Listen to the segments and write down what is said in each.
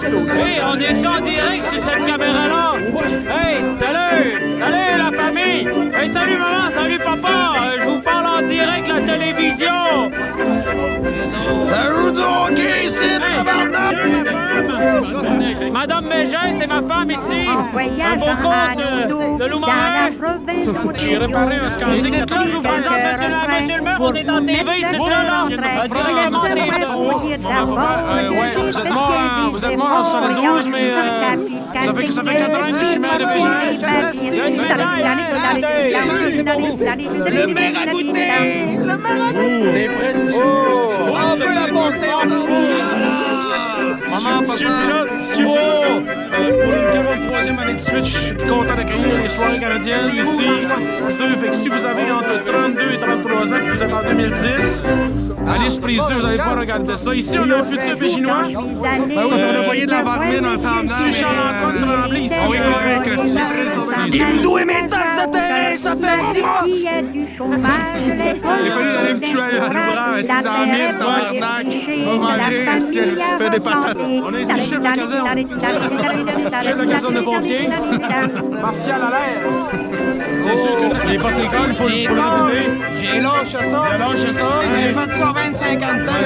Hey, on est en direct sur cette caméra-là? Hey, salut! Salut la famille! Hey, salut maman, salut papa! Je vous parle en direct de la télévision! Ça joue du hockey ici, tabarnak! Madame Bégin, c'est ma femme ici! Un beau compte de Loup-Marin! J'ai réparé un scandale. Et c'est là, je vous présente monsieur le maire, on est en TV, c'est là! Directement en TV! Ouais, vous êtes mort en 72, mais ça fait 4 ans que je suis maire de Bégin. Le maire a goûté! Le maire a goûté! C'est prestigieux! On peut la passer Maman, papa! Pour une 43e année de suite, je suis content d'accueillir les soirées canadiennes ici. Fait que si vous avez entre 32 et 33 ans et vous êtes en 2010, allez sur Prise 2, vous n'allez pas regarder ça. Ici, on a un futur Péginois. Ben oui, on a voyé de la varmine ensemble. Monsieur Charles-Antoine Tremblay ici. Oui, correct. Dis-moi mes taxes de terrain, ça fait 6 mois! Il a fallu aller me tuer à l'ouvrage, assis dans la mine, tabarnak. On va manger, si elle fait des patates. On est ici, chef de caserne. Chef de caserne de pompiers. Martial à l'air. C'est sûr que les passés l'école, il faut le donner. J'ai lâché ça. Il a lâché ça. J'ai fait ça 25 ans de temps, là.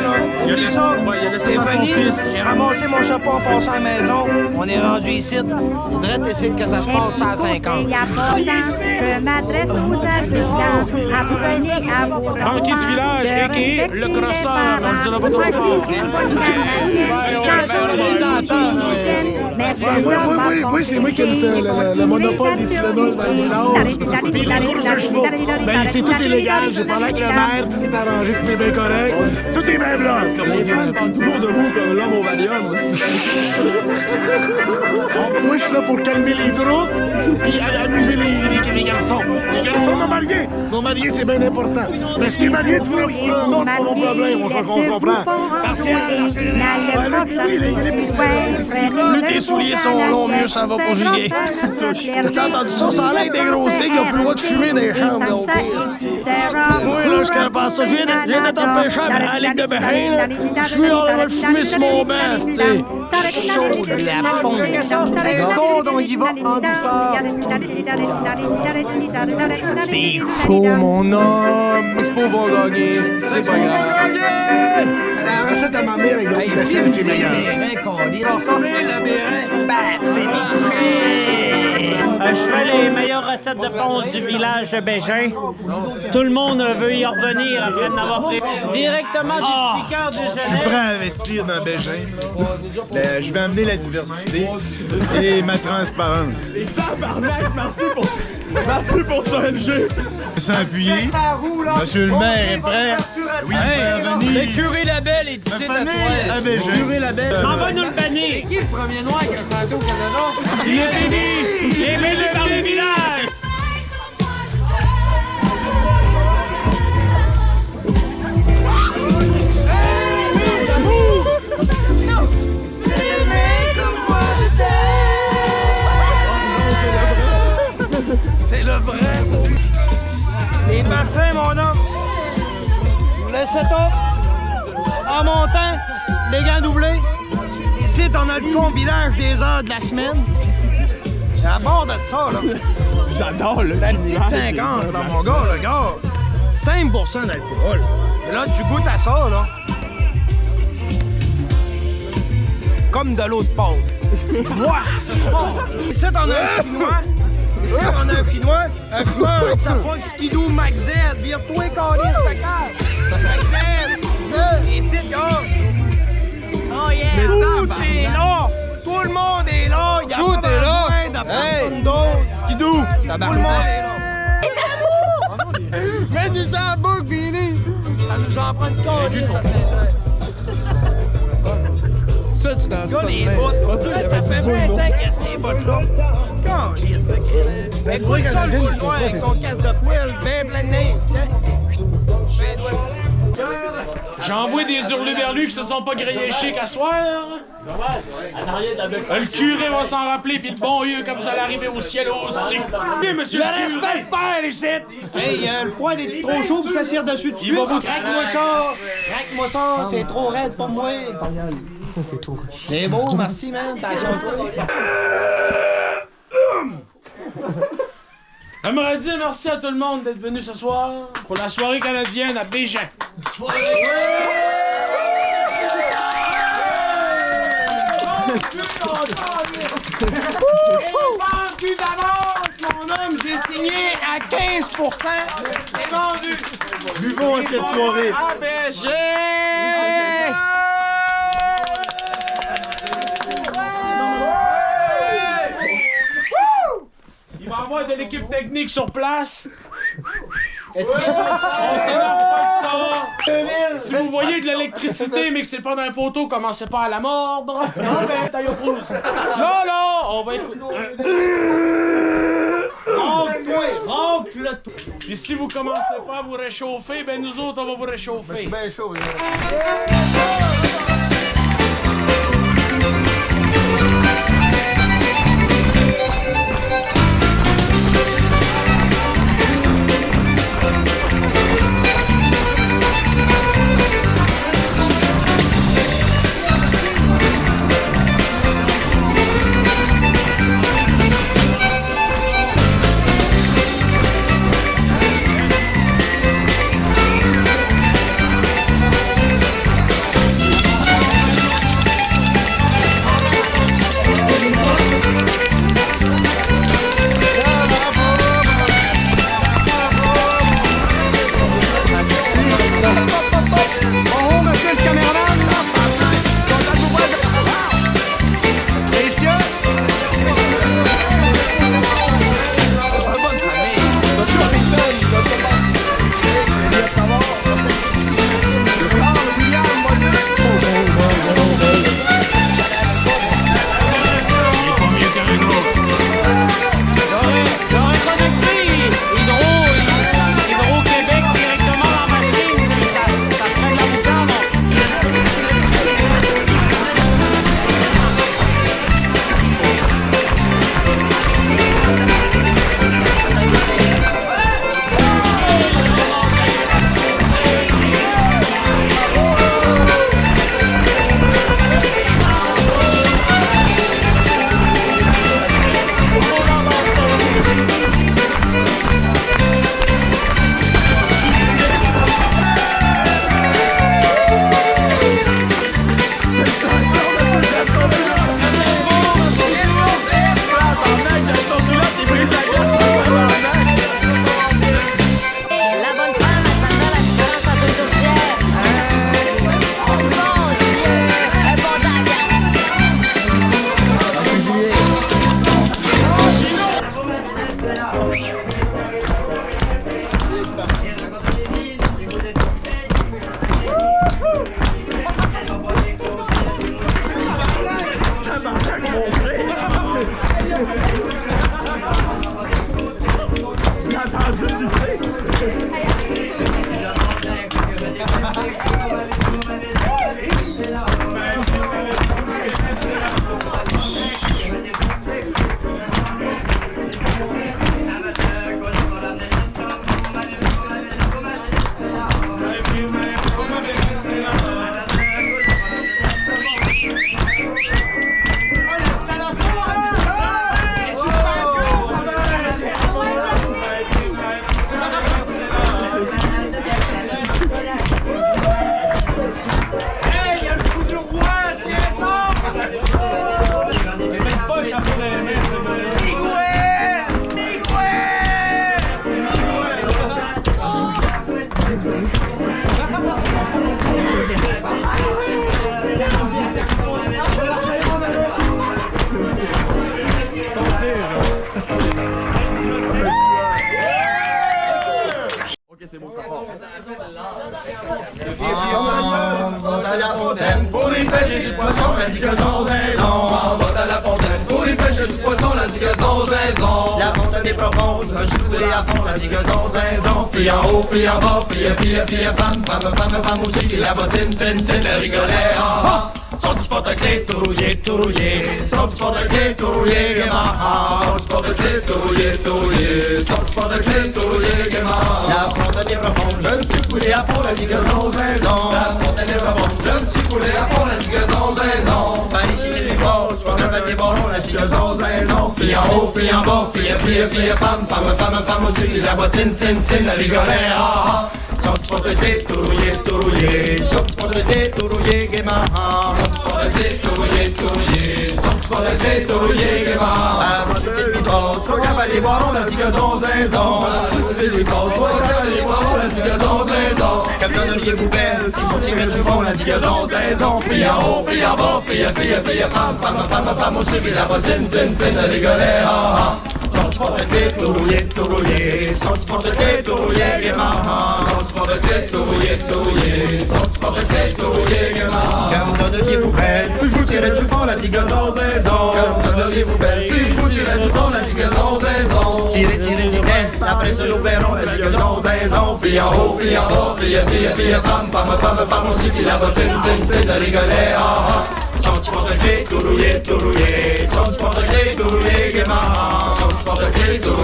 Il a Oublie laissé ça. il a laissé C'est ça à son fini. fils. J'ai ramassé mon chapeau en passant à la maison. On est rendu ici. C'est direct ici que ça se passe à 50. Je m'adresse aux habitants. Apprenez à vos Banquier du village, a.k.a. le crosseur, on le dira pas trop fort. Oui, c'est moi qui ai le monopole des Tylenol dans le village. Puis les courses de chevaux. Ben, c'est tout illégal. J'ai parlé avec le maire, tout est arrangé, tout est bien correct. Tout est bien blood, comme on dit. On parle toujours de vous comme l'homme au Valium. Moi, je suis là pour calmer les troupes puis amuser les garçons. Les garçons non mariés. Non mariés, c'est bien important. Mais si t'es marié, tu veux pour un autre, c'est pas mon problème. On se comprend. Ouais, là, puis oui, il y a l'épicerie. Plus tes souliers sont longs, mieux ça va pour giguer. T'as-tu entendu ça? Ça a l'air des grosses ligues, ils ont plus le droit de fumer dans les chambres de hockey. Moi, là, je connais pas ça. Je viens d'être empêché à la Ligue de Béhin, là. Je suis en train de fumer sur mon banc, tu sais. Chaud de la pompe. On y va en douceur. C'est chaud, mon homme. C'est pas bon gagner. C'est pas grave. La recette à ma mère avec de la sel, c'est meilleur. Je fais les meilleures recettes de ponce du village de Bégin. Tout le monde veut y revenir après en avoir pris directement du petit cœur de Je suis Genève. prêt à investir dans Bégin. Je vais amener la diversité et ma transparence. Merci pour ce LG. Sans appuyer, monsieur le maire est prêt. Oui, Le curé Labelle est ici à Bégin. On va nous le bannir. Qui est le premier noir qui a chanté au Canada? Il est béni. Il est béni par le village. C'est le vrai. Les parfums, mon homme. Le setup. En montant, les gants doublés. Ici, on a le combinage des heures de la semaine. Et à bord de ça, là. J'adore le La petite 50, là, mon gars, le gars. 5% d'alcool. Et là, tu goûtes à ça, là. Comme de l'eau de pompe. Voilà! Ici, on a un chinois. Ici, on a un chinois. Un fumeur avec sa funk skidoo Max Z. Vire-toi, calice, ta carte. Max Z. Ici, gars. Oh yeah. Tout est là! Tout le monde est là! Il y a Tout pas est là. besoin de personne d'autre! Skidoo. Tout le monde est là! Mets du sang à boucle, Billy! Ça nous en prend une calice, ça, c'est Ça, tu danses Gars, ça. les bottes! Ça fait 20 ans qu'il y a ces bottes-là! Calice, ça, Chris! Mais écoute ça, le boule noir avec son casse de poêle, bien plein de nez! Tiens! Ben, doigt. J'envoie des hurluberlus qui se sont pas grillés chic à soir. Le curé va s'en rappeler, puis le bon Dieu quand vous allez arriver au ciel aussi. Oui, monsieur le curé. Père, ici! Hey, le poil est trop chaud pour s'assire dessus de suite? va vous- Craque-moi ça! Craque-moi ça! C'est trop raide pour moi! C'est beau, merci, man. Attention à toi. J'aimerais dire merci à tout le monde d'être venu ce soir pour la soirée canadienne à Bégin. Vendu d'avance, mon homme, j'ai signé à 15 %. C'est vendu. Buvons à cette soirée. Il va y avoir de l'équipe technique sur place. On s'énerve pas que ça. Si vous voyez de l'électricité mais que c'est pas dans un poteau, commencez pas à la mordre. Non, on va écouter. Rentre-toi. Puis si vous commencez pas à vous réchauffer, ben nous autres on va vous réchauffer. Ben chaud, Va à la fontaine pour y pêcher du poisson, la zigazon zinzon. Va à la fontaine pour y pêcher du poisson, la zigazon zinzon. La fontaine est profonde, je me suis coulé à fond, la zigazon zinzon. Fille en haut, fille en bas, fille, femme aussi. La bottine, tin, elle rigolait, Son petit porte-clés tout rouillé, son petit porte-clés tout rouillé, gaiement. Son petit porte-clés tout rouillé, son petit porte-clés tout rouillé, gaiement. La fontaine est profonde, je me suis coulé à fond, la zigazon zinzon. La fontaine est profonde, je me suis coulé à fond, la zigazon zinzon. cité du bord, trois cavaliers barons, la cigazon, zinzon. Fille en haut, fille en bas, fille, femme, femme aussi, puis la bottine, tin, la rigolet, ah ah. Son petit pot de thé, tout rouillé, son petit pot de thé, tout rouillé, gaiement, ah. Son petit pot de thé, tout rouillé, son petit pot de thé, tout rouillé, gaiement. Ah, la cité du bord, trois cavaliers barons, la cigazon, zinzon. La cité du bord, trois cavaliers barons, la cigazon, zinzon. Capitaineriez-vous belle, si vous tirez du vent, la cigazon, zinzon. Fille en haut, fille en bas, fille, femme aussi, puis la bottine, tin, la rigolet, ah ah. Son petit porte-clés, tout rouillé, son petit porte-clés, tout rouillé, gaiement, ah. Son petit porte-clés, tout rouillé, son petit porte-clés, tout rouillé, gaiement. Capitaineriez-vous belle, si vous tirez du fond, la cigazon, zinzon. Capitaineriez-vous belle, si vous tirez du fond, la cigazon, zinzon. Tirez, après ce nous verrons, la cigazon, zinzon. Fille en haut, fille en bas, fille, femme aussi, puis la bottine, tin, la rigolet, ah ah. Son petit porte-clés, tout rouillé, son petit porte-clés, tout rouillé, gaiement. Son petit porte-clés, tout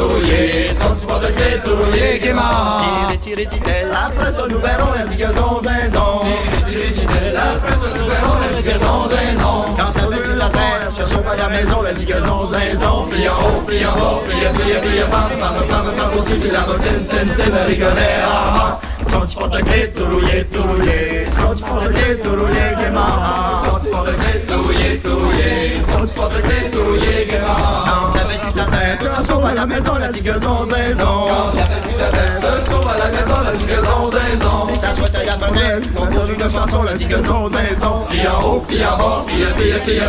rouillé, son petit porte-clés, tout rouillé, gaiement. Tirez, dit-elle, après ça nous verrons la cigazon, zinzon. Tirez, dit-elle, après ça nous verrons la cigazon, zinzon. Quand ta belle fut à terre, se sauve à la maison, la cigazon, zinzon. Fille en haut, fille en bas, fille, femme aussi, puis la bottine, tin, la rigolet, ah ah. Son petit porte-clés, tout rouillé, son petit porte-clés, tout rouillé, gaiement. Son petit porte-clés, tout rouillé, son petit porte-clés, tout rouillé, gaiement. Quand la belle fut à terre, se sauve à la maison, la cigazon, zinzon. Quand la belle fut à terre, se sauve à la maison, la cigazon, zinzon. S'assoit à la fenêtre, compose une chanson, la cigazon, zinzon. Fille en haut, fille en bas, fille,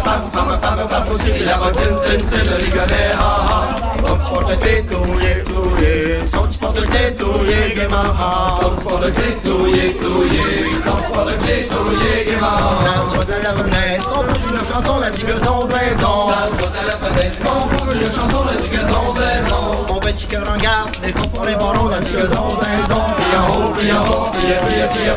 femme aussi, puis la bottine, tin, le rigolet, ah ah. Son petit porte-clés, tout rouillé, son petit porte-clés, tout rouillé, gaiement, ah. Son petit porte-clés, tout rouillé, son petit porte-clés, tout rouillé, gaiement. S'assoit à la fenêtre, compose une chanson, la cigazon, zinzon. S'assoit à la fenêtre, compose une chanson, la cigazon, zinzon. Mon petit cœur en garde, des comptes pour les barons, la cigazon, zinzon. Fille en haut, fille en bas, fille,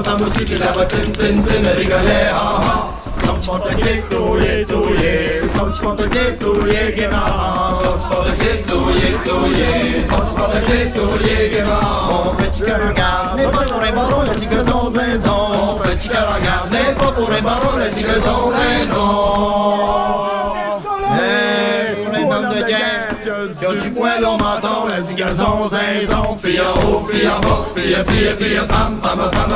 femme aussi, puis la bottine, tin, le rigolet, ah ah. Son petit porte-clés, tout rouillé, son petit porte-clés, tout rouillé, gaiement. Son petit porte-clés, tout rouillé, son petit porte-clés, tout rouillé, gaiement. Mon petit cœur en garde, n'est pas pour un baron, la cigazon, zinzon. Mon petit cœur en garde, n'est pas pour un baron, la cigazon, zinzon. Pour un homme de guerre, qui a du poil au menton, la cigazon, zinzon. Fille en haut, fille en bas, fille,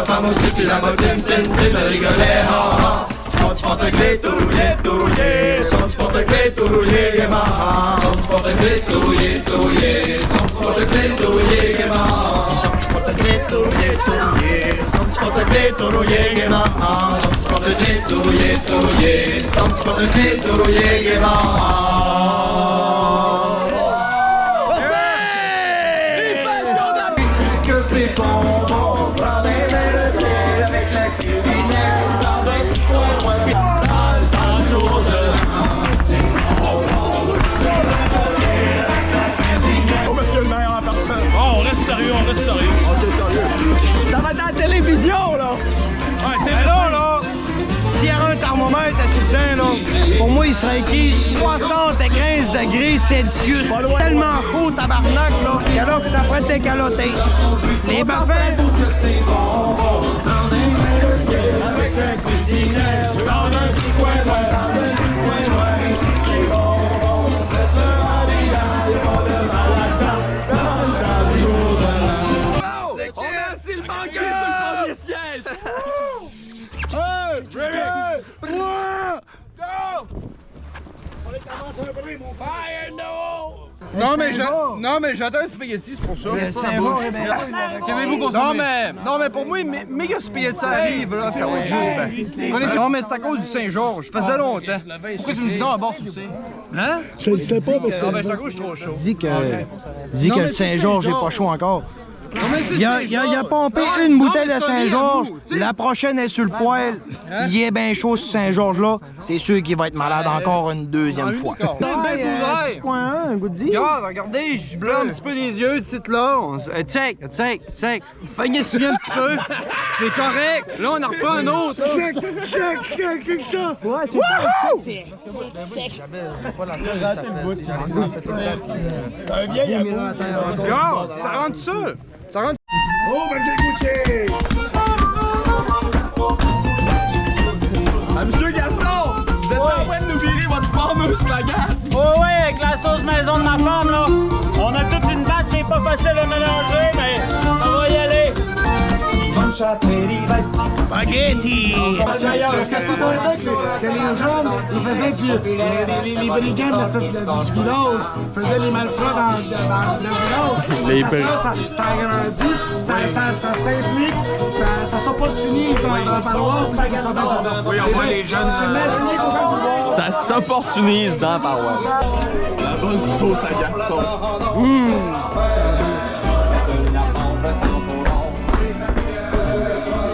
femme aussi, puis la bottine, tin, le rigolet, ah ah. Son petit porte-clés, tout rouillé, son petit porte-clés, tout rouillé, gaiement. Son petit porte-clés, tout rouillé, son petit porte-clés, tout rouillé, gaiement. Son petit porte-clés, tout rouillé, son petit porte-clés, tout rouillé, gaiement. Son petit porte-clés, tout rouillé, son petit porte-clés, tout rouillé, gaiement. Que c'est bon, prendre des verres de bière avec la cuisinière dans un petit coin loin. Dans le jour de Oh, on reste sérieux. Ça va être à la télévision, là. Ouais, Mais là, s'il y avait un thermomètre assis dedans, là, pour moi, il serait écrit 75 degrés Celsius. Tellement chaud, tabarnak, là. Et alors, je t'apprête de t'écaloter. Les parfaits. avec un cuisinière dans un petit coin noir. C'est bon, faites un habillage, pas de malade dans le jour de l'an. On a assis le banquier sur le premier siège. Fire no! Non, mais j'attends un spaghetti, c'est pour ça. Qu'avez-vous consommé? Non, mais pour moi, méga spaghetti arrive, là, ça va être juste. Non, mais c'est à cause du Saint-Georges, ça faisait longtemps. Pourquoi tu me dis non à bord, tu le sais? Hein? Je le sais pas, parce que... Ah, ben, c'est à cause que je suis trop chaud. Dis que le Saint-Georges n'est pas chaud encore. Il a pompé une bouteille de Saint-Georges. La prochaine est sur le poêle. Il est bien chaud ce Saint-Georges-là. C'est sûr qu'il va être malade encore une deuxième fois. Une belle bouteille. Un goût de vie. Regarde, regardez, je blanc un petit peu des yeux, de site là. Check. Fais une essuyer un petit peu. C'est correct. Là, on en reprend un autre. Ouais, c'est Regarde, ça rentre ça. Ça rentre. Oh, ben Gauthier! Ah, Monsieur Gaston! avec la sauce maison de ma femme, là. On a toute une batch, c'est pas facile à mélanger, mais ça va y aller. Spaghetti! Est-ce que tu que les jeunes, ils faisaient les brigands du village, faisaient les malfrats dans le village. Ça agrandit, ça s'implique, ça s'opportunise dans la paroisse. Oui, on voit les jeunes. Ça s'opportunise dans la paroisse. La bonne sauce à Gaston.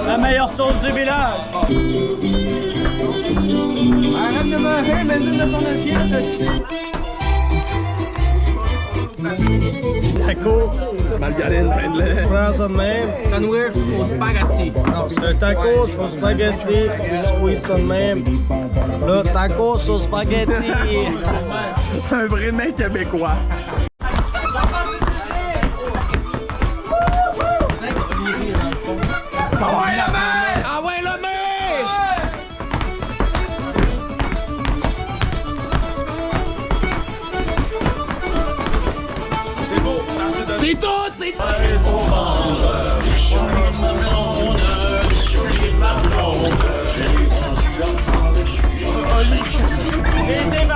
La meilleure sauce du village. Arrête de manger, mets-le dans ton assiette. Taco, margarine, pain de lait. Prends ça de même. Sandwich au spaghetti. Le tacos au spaghetti, tu squeezes ça de même. Le tacos au spaghetti. Un vrai mec québécois. C'est tout, c'est tout!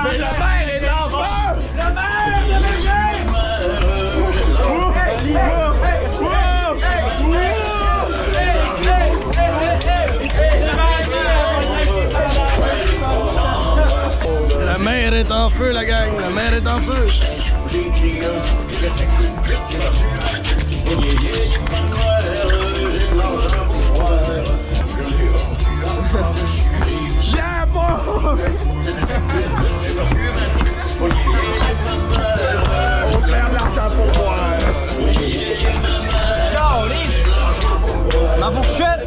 Mais la mer est en feu! La mer! Le La mer est en feu, la gang. La mer est en feu. On perd de l'argent pour moi. Ma fourchette!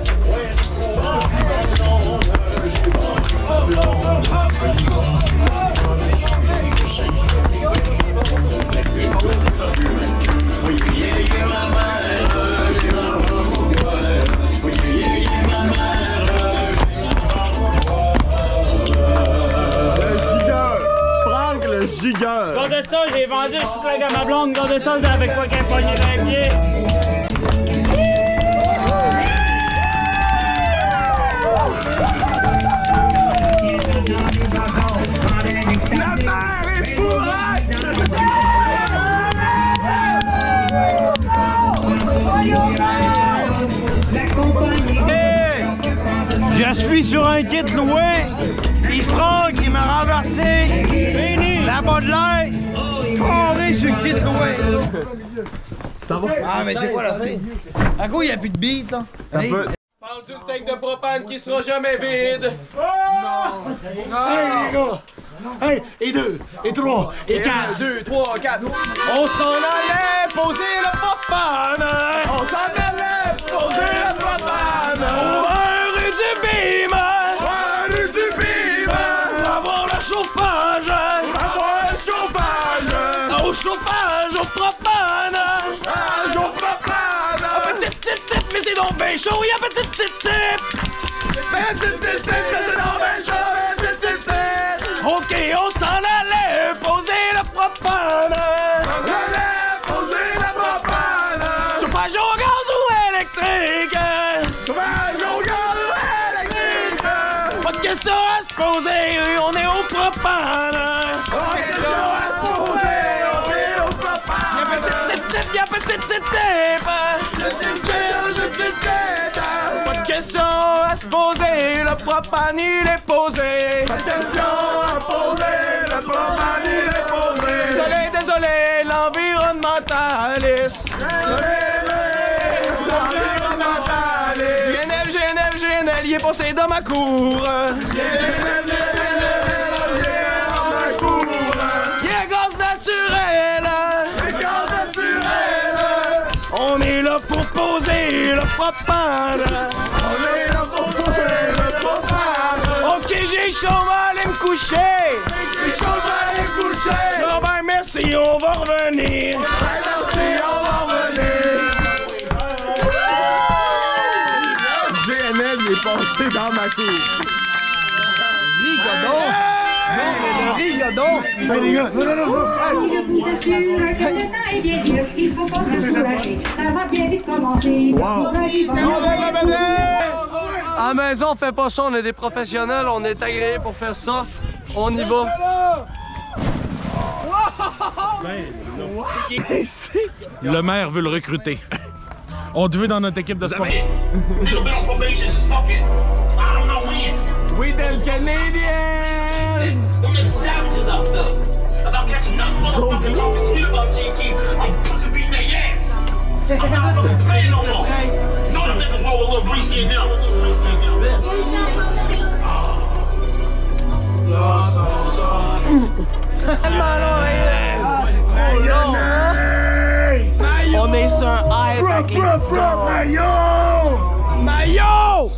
Gigueur. Garde ça, j'ai vendu, je suis avec ma blonde. Garde ça, avec quoi qu'elle pogne les pieds. La mer est fourrée! Je suis sur un kit loué, puis Franck, il m'a renversé la bas de l'air, carré sur le kit loué. Ça va? Ah, mais c'est quoi la fin? À quoi il n'y a plus de beat, là? Hey. Parle d'une tank de propane qui sera jamais vide. Hey, les gars! Hey, et 2, et 3, et 4. 1, 2, 3, 4. On s'en allait poser le propane. On s'en allait poser le propane. Au rue du bim! Rue du bim. Avoir le chauffage! Avoir le chauffage. Au chauffage, au propane! Au propane. Ah, petit tip tip, mais c'est donc bien chaud, y'a petit tip tip! Ok, on s'en allait poser le propane! Chauffage au gaz ou électrique! Pas de question à se poser, on est au propane! Y'a petit tip tip, y'a petit tip tip! Pas de question à se poser, le propane il est posé! Désolé, l'environnementaliste! GNL, il est passé dans ma cour! Yeah, gaz naturel! On est là pour poser le propane! Ok, j'ai chaud, on va aller me coucher! Oh ben merci, on va revenir! GNL, il est passé dans ma cour. Rigodon! donc! Hey les gars, non! À la maison, on fait pas ça, on est des professionnels, on est agréés pour faire ça. On y va. Le maire veut le recruter. On te veut dans notre équipe de sport. We them Canadians! Them niggas savages up there. If I catch another motherfucker talking sweet about GK, I'm fucking beating their ass. I'm not fucking playing no more. Know them niggas roll a little greasy in them. On est sur un hype avec les petits gars. Maillot!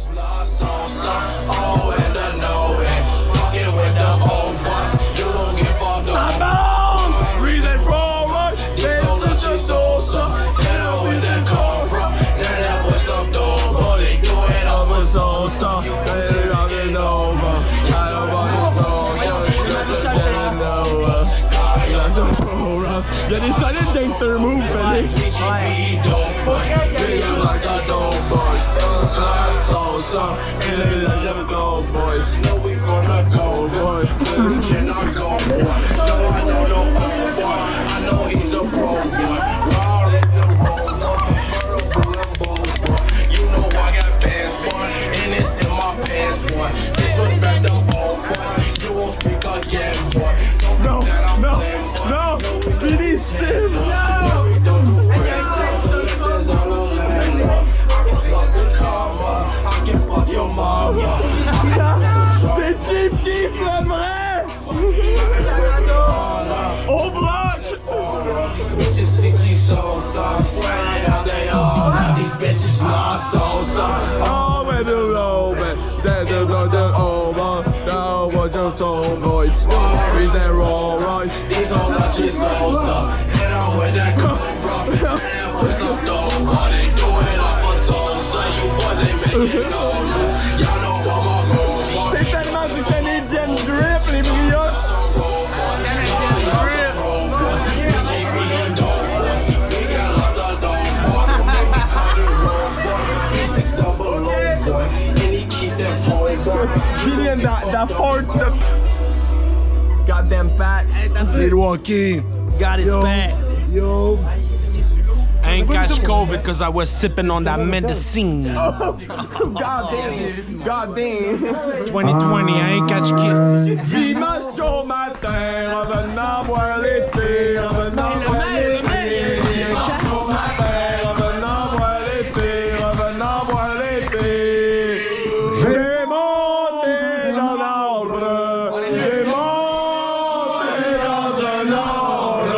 Il y a des solides gangster moves, Félix. Non! Billy Sim! C'est Chief Keef le vrai! Au bloc! Oh, man, the low, man. That's the blood, the over. Now, what's your tone voice? Is that Rolls Royce? These hoes are shit so tough. Hit on with that cobra. And that was no dog. Why they do it off a soul? So you boys ain't making no news. Y'all know I'm a go. C'est tellement du Canadian drip, les brioches! Julian, that force the goddamn backs. Milwaukee. Got his back. Yo. I ain't catch COVID because I was sipping on that medicine. Goddamn. Goddamn. 2020, I ain't catch kid. Dimanche au matin, revenant boire les filles, revenant boire les filles. Dimanche au matin, revenant boire les filles, revenant boire les filles. J'ai monté dans l'arbre, j'ai monté dans un arbre.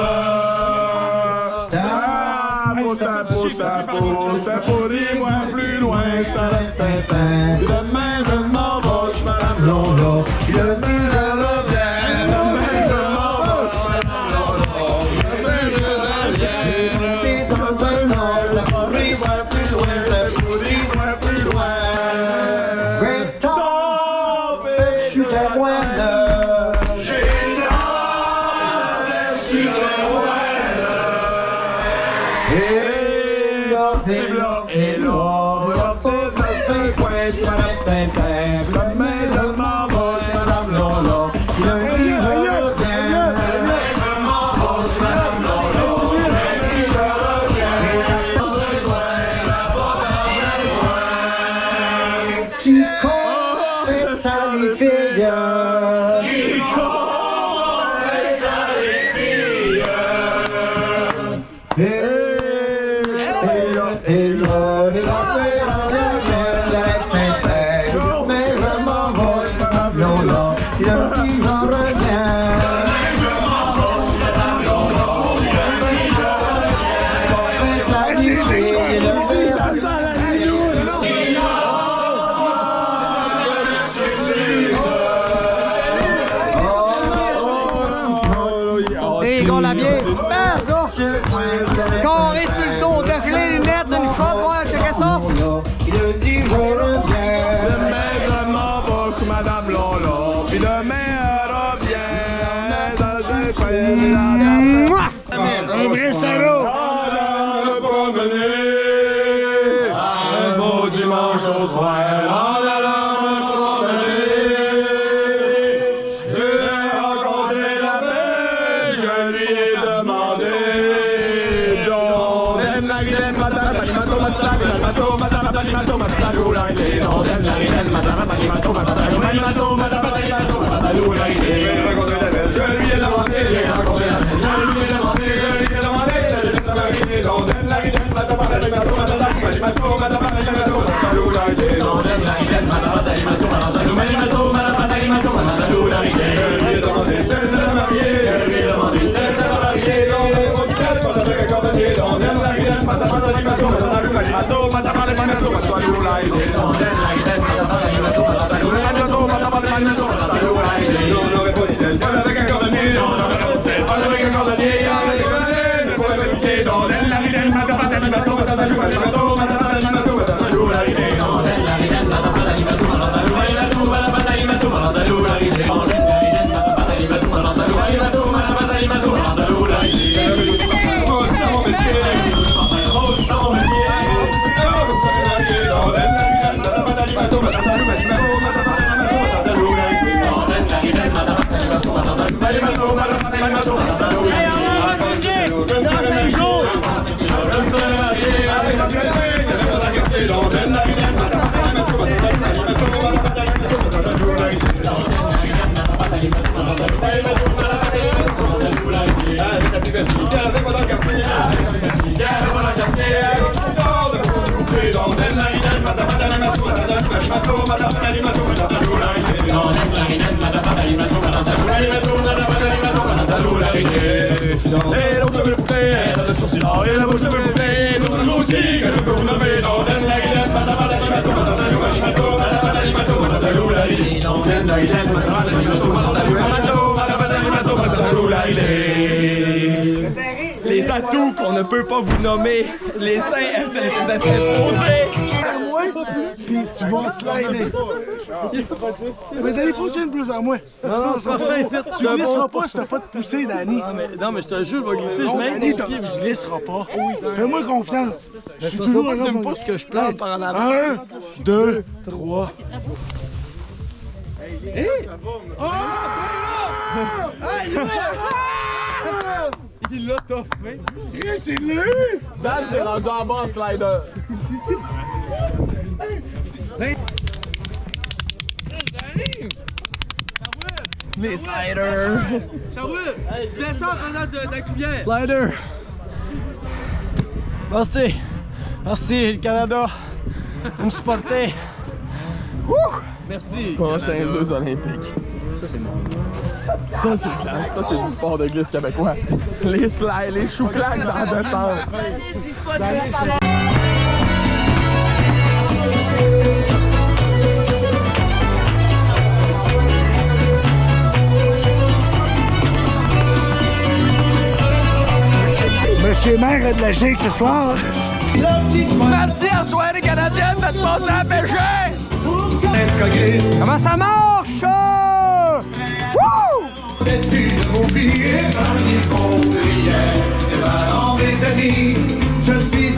C'était pour y voir plus loin, ça restait fin. Demain je m'en vais, je Madame Lola. Il a dit je reviens. Demain je m'en vais, je Madame Lola. Demain je reviens. T'es dans un an, ça pour y voir plus loin, c'est pour y voir plus loin. J'ai tombé, je suis témoin de. J'ai tombé, je suis témoin de. Et là, regardez dans ce coin, tu vas mettre un père. Demain, je m'en vais, je Madame Lola. Il a dit, je reviens. Demain, je m'en vais, je Madame Lola. Lundi, je reviens. Dans un coin, là-bas dans un coin. Qui court et ça les filles. Qui court et ça les filles. Et qu'on la bière. Carré sur le dos, de les lunettes, une crotte, ouais, checkez ça. Il a dit je reviens. Demain je m'en vais sur Madame Lola. Puis demain elle revient. Un vrai salaud! Un beau dimanche au soir, en allant me promener, j'ai rencontré la paix, je lui ai demandé. Je lui ai demandé, j'ai rencontré la paix, je lui ai demandé, Les atouts qu'on ne peut pas vous nommer, les seins, elles, c'est les atouts posés. Puis tu vas slider. Mais Danny, faut que tu viennes plus à moi. Non, ça fait ici. Tu glisseras pas si t'as pas de poussée, Danny. Non, mais je te jure, je vais glisser, je mets Danny, mon pied. tu glisseras pas. Fais-moi confiance. Je suis toujours là. Tu me pas ce que je plante par en avant. 1, 2, 3. Il l'a toffé. C'est lui! Dan, t'es rendu en bas en slider. Les sliders. Ça roule! Tu descends en faisant de la cuillère! Slider. Merci. Merci, le Canada. Vous me supportez. Merci. Prochains Jeux olympiques. Ça, c'est mon. Ça, c'est classe. Ça, c'est du sport de glisse québécois. Les slides, les chou-claques dans la défense. Monsieur maire a de la gigue ce soir. Merci à soirée canadienne d'être passé à pêcher. Comment ça marche? Wouh! Je suis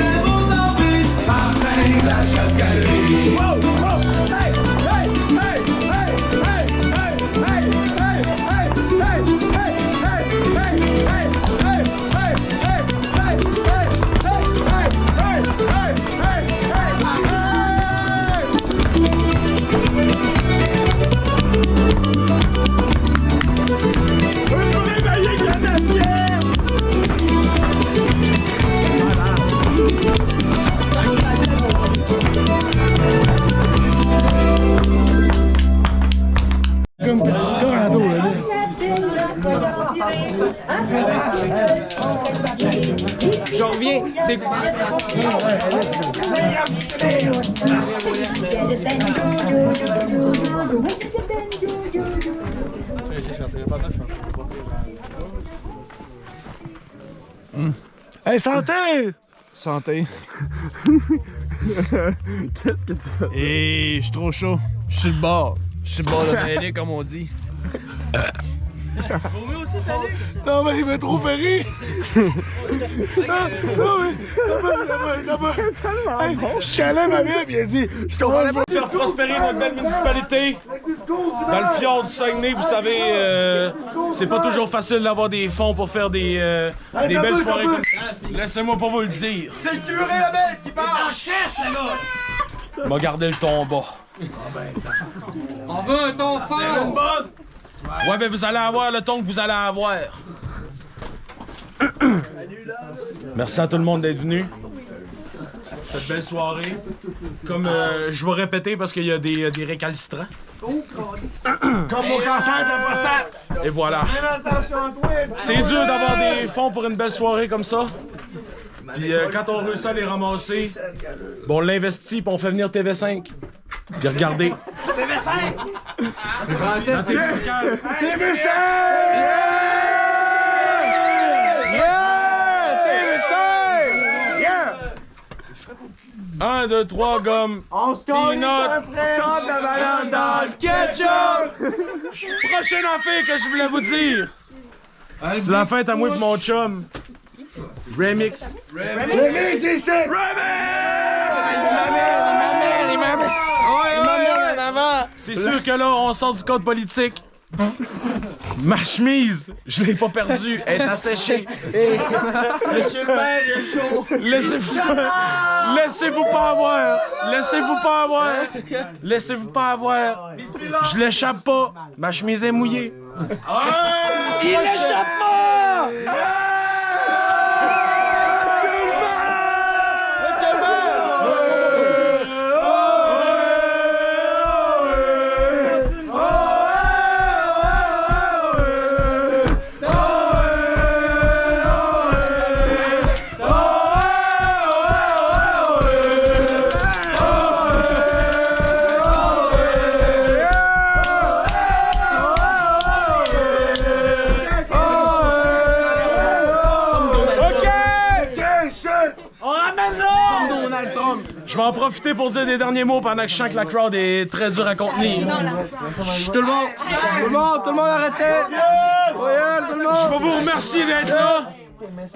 un bon novice, Martin de la chasse-galerie. Hey, hey, hey, hey, hey, hey, hey, hey, hey, hey, hey, hey, hey, Je reviens. C'est. Hey, santé! Santé. Qu'est-ce que tu fais? Et je suis trop chaud. Je suis le bord. Je suis le bord de mêler, comme on dit. Non, mais il m'a trop fait rire. Non, mais... Hey, je calais ma mère, puis il a dit... Je comprends pas. Faire prospérer notre belle municipalité. Dans le fjord du Saguenay, vous savez, c'est pas toujours facile d'avoir des fonds pour faire des belles soirées comme ça. Laissez-moi pas vous le dire. C'est le curé la belle qui parle! M'a gardé le ton bas. On veut un ton fort! Ouais, ben vous allez avoir le ton que vous allez avoir. Merci à tout le monde d'être venu. Cette belle soirée. Comme je vais répéter parce qu'il y a des récalcitrants. Comme mon cancer de la prostate. Et voilà. C'est dur d'avoir des fonds pour une belle soirée comme ça. Puis quand on réussit à les ramasser, bon, on l'investit puis on fait venir TV5. Puis regardez. TV5! Dans TV local. TV5! Yeah! 1, 2, 3, gomme. On se Peanut. Tente de banane dans le ketchup! Prochaine affaire que je voulais vous dire. C'est la fête à moi et mon chum. Remix. Remix, j'ai ici! C'est sûr que là, on sort du code politique. Ma chemise, je l'ai pas perdue, elle est asséchée. Monsieur le maire, il est chaud! Laissez-vous pas avoir. Laissez-vous pas avoir. Laissez-vous pas avoir. Je l'échappe pas. Ma chemise est mouillée. Il échappe pas! Je vais en profiter pour dire des derniers mots pendant que je sens que la crowd est très dure à contenir. Tout le monde arrêtez! Tout le monde! Je vais vous remercier d'être là.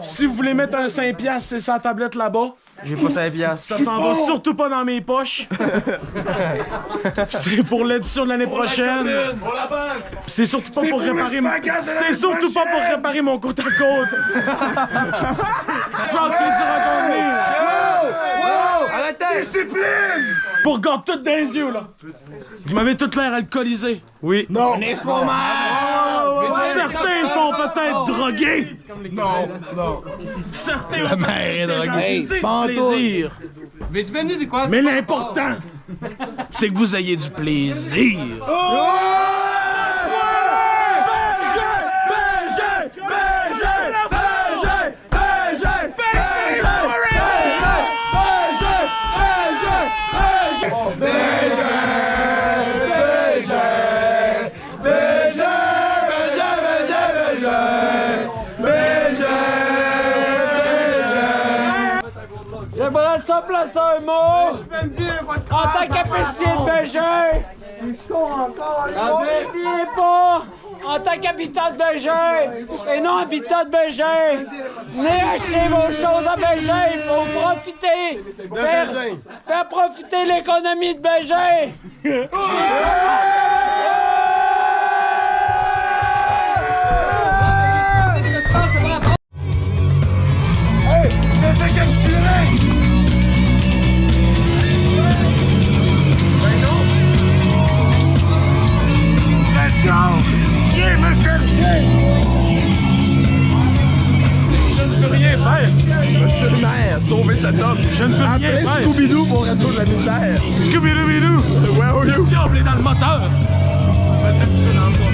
Si vous voulez mettre un 5$, c'est sa tablette là-bas. J'ai pas 5 piastres. Ça s'en va surtout pas dans mes poches. C'est pour l'édition de l'année prochaine. C'est surtout pas pour réparer C'est surtout pas pour réparer mon côte à côte. Crowd qui est dur à contenir. Arrêtez! Discipline! Pour garder tout dans les yeux, là. Vous m'avez toute l'air alcoolisé. Oui. Non! On est pas mal! Certains sont peut-être drogués. Non, non. Certains ont peut-être déjà abusé du plaisir. Veux-tu bien dire de quoi? Mais l'important, c'est que vous ayez du plaisir. J'aimerais ça placer un mot en tant qu'épicier de Bégin. N'oubliez pas, en tant qu'habitant de Bégin et non habitant de Bégin, venez acheter vos choses à Bégin. Il faut profiter, faire profiter l'économie de Bégin. Je ne peux rien faire. Monsieur le maire, sauvez cet homme. Je ne peux rien Appelez faire. Scooby-Doo pour résoudre le mystère. Scooby-Doo! Where are you? Le diable est dans le moteur. Vas-y, pousse dans le bois.